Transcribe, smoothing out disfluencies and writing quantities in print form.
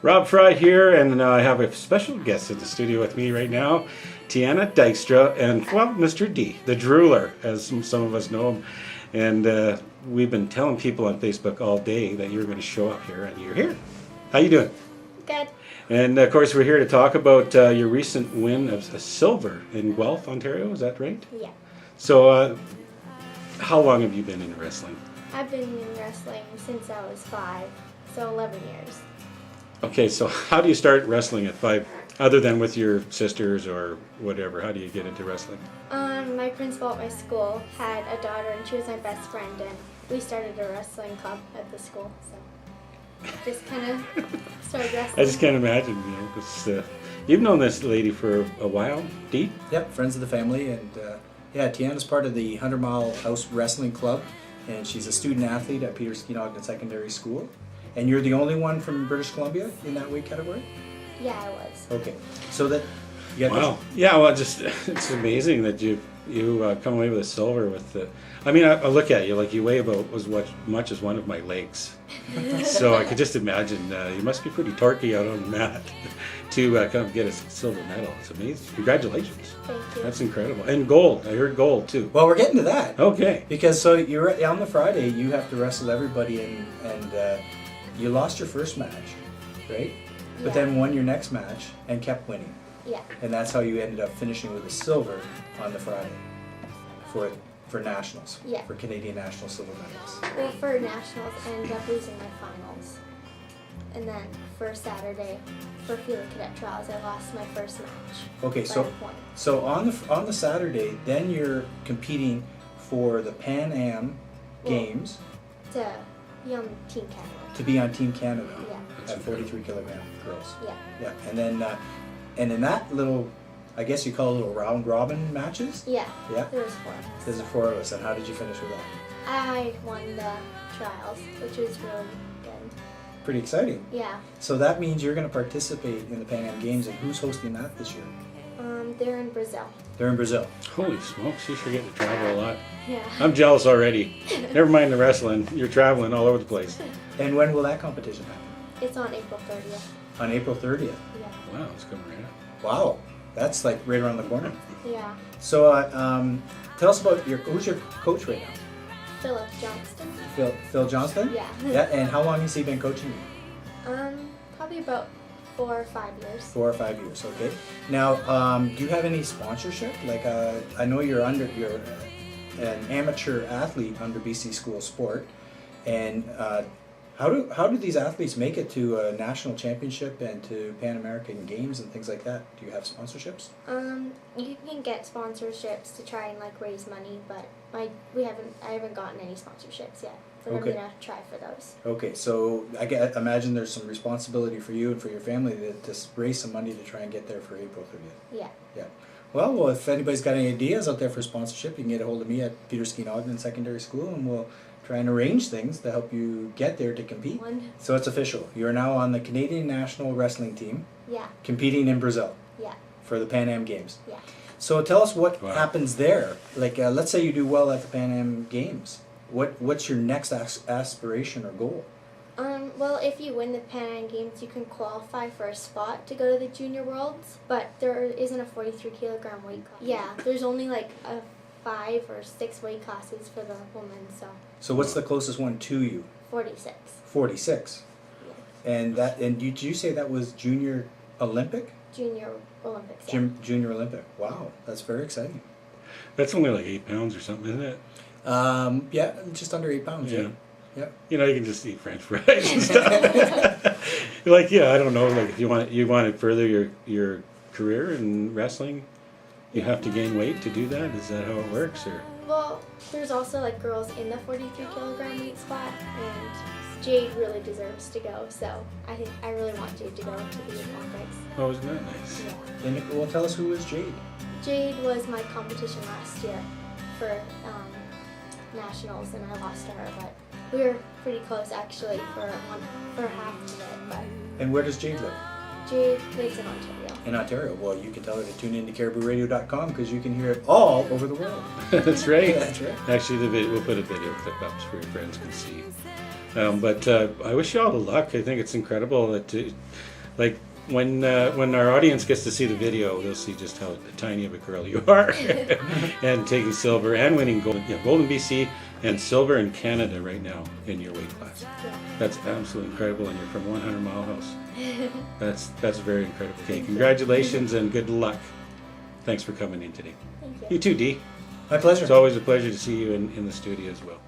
Rob Fry here, and I have a special guest in the studio with me right now, Tiana Dykstra, and, well, Mr. D, the drooler, as some of us know him. And we've been telling people on Facebook all day that you're going to show up here, and you're here. How you doing? Good. And, of course, we're here to talk about your recent win of a silver in Guelph, Ontario. Is that right? Yeah. So, how long have you been in wrestling? I've been in wrestling since I was 5, so 11 years. Okay, so how do you start wrestling at 5, other than with your sisters or whatever? How do you get into wrestling? My principal at my school had a daughter, and she was my best friend, and we started a wrestling club at the school, so just kind of started wrestling. I just can't imagine, you know, 'cause, you've known this lady for a while, Dee? Yep, friends of the family, and yeah, Tiana's part of the 100 Mile House Wrestling Club, and she's a student athlete at Kindergarten Secondary School. And you're the only one from British Columbia in that weight category? Yeah, I was. Okay, so that you got Wow. Yeah, well, just it's amazing that you come away with a silver with the. I mean, I look at you like you weigh about as much as one of my legs, so I could just imagine you must be pretty torquey out on the mat to come get a silver medal. It's amazing. Congratulations. Thank you. That's incredible. And gold. I heard gold too. Well, we're getting to that. Okay. Because so you're on the Friday, you have to wrestle everybody, and you lost your first match, right? But Yeah. then won your next match and kept winning. Yeah. And that's how you ended up finishing with a silver on the Friday for nationals. Yeah. For Canadian national silver medals. Well, for nationals, I ended up losing my finals. And then for Saturday, for Field Cadet Trials, I lost my first match. Okay, by so a point. so on the Saturday, then you're competing for the Pan Am Well, Games To be on Team Canada. to be on Team Canada Yeah. at 43 kilogram girls. Yeah. Yeah, and in that little, I guess you call it little round robin matches. Yeah. Yeah. There was 4 of us. There's 4 of us, and how did you finish with that? I won the trials, which was really good. Pretty exciting. Yeah. So that means you're going to participate in the Pan Am Games, and who's hosting that this year? They're in Brazil. They're in Brazil. Holy smokes, you sure get to travel a lot. Yeah. I'm jealous already. Never mind the wrestling. You're traveling all over the place. And when will that competition happen? It's on April 30th. On April 30th. Yeah. Wow, it's coming right up. Wow, that's like right around the corner. Yeah. So tell us about who's your coach right now? Philip Johnston. Phil Johnston? Yeah. Yeah, and how long has he been coaching you? Probably about 4 or 5 years. 4 or 5 years, okay. Now, do you have any sponsorship? Like, I know you're an amateur athlete under BC School of Sport, and how do these athletes make it to a national championship and to Pan American Games and things like that? Do you have sponsorships? You can get sponsorships to try and like raise money, but I haven't gotten any sponsorships yet. So Okay. I'm gonna try for those. Okay, so imagine there's some responsibility for you and for your family to raise some money to try and get there for April 30th. Yeah. Yeah. Well, if anybody's got any ideas out there for sponsorship, you can get a hold of me at Kindergarten Secondary School, and we'll try and arrange things to help you get there to compete. So it's official. You're now on the Canadian national wrestling team, Yeah. competing in Brazil Yeah. for the Pan Am Games. Yeah. So tell us what Wow. happens there. Like, let's say you do well at the Pan Am Games. What's your next aspiration or goal? Well, if you win the Pan Am Games, you can qualify for a spot to go to the Junior Worlds, but there isn't a 43 kilogram weight class. Yeah, there's only like a 5 or 6 weight classes for the women, so So what's the closest one to you? 46. 46. Yeah. And did you say that was Junior Olympic? Junior Olympics. Yeah. Junior Olympic. Wow, that's very exciting. That's only like 8 pounds or something, isn't it? Yeah, just under 8 pounds. Yeah. Yeah. You know, you can just eat French fries and stuff. Like, yeah, I don't know. Like, if you want to further your career in wrestling, you have to gain weight to do that. Is that how it works, or? Well, there's also like girls in the 43 kilogram weight spot, and Jade really deserves to go. So I think I really want Jade to go to the Olympics. Oh, isn't that nice? Yeah. And well, tell us who is Jade. Jade was my competition last year for nationals, and I lost to her, but we were pretty close actually for half of it. But And where does Jade live? Jade lives in Ontario. In Ontario. Well, you can tell her to tune in to caribouaradio.com because you can hear it all over the world. That's right. That's right. Actually, we'll put a video clip up so your friends can see. But I wish you all the luck. I think it's incredible that like when our audience gets to see the video, they'll see just how tiny of a girl you are, and taking silver and winning gold, gold in BC and silver in Canada right now in your weight class. Yeah. That's absolutely incredible, and you're from 100 Mile House. That's very incredible. Okay, congratulations and good luck. Thanks for coming in today. Thank you. You too, Dee. My pleasure. It's always a pleasure to see you in the studio as well.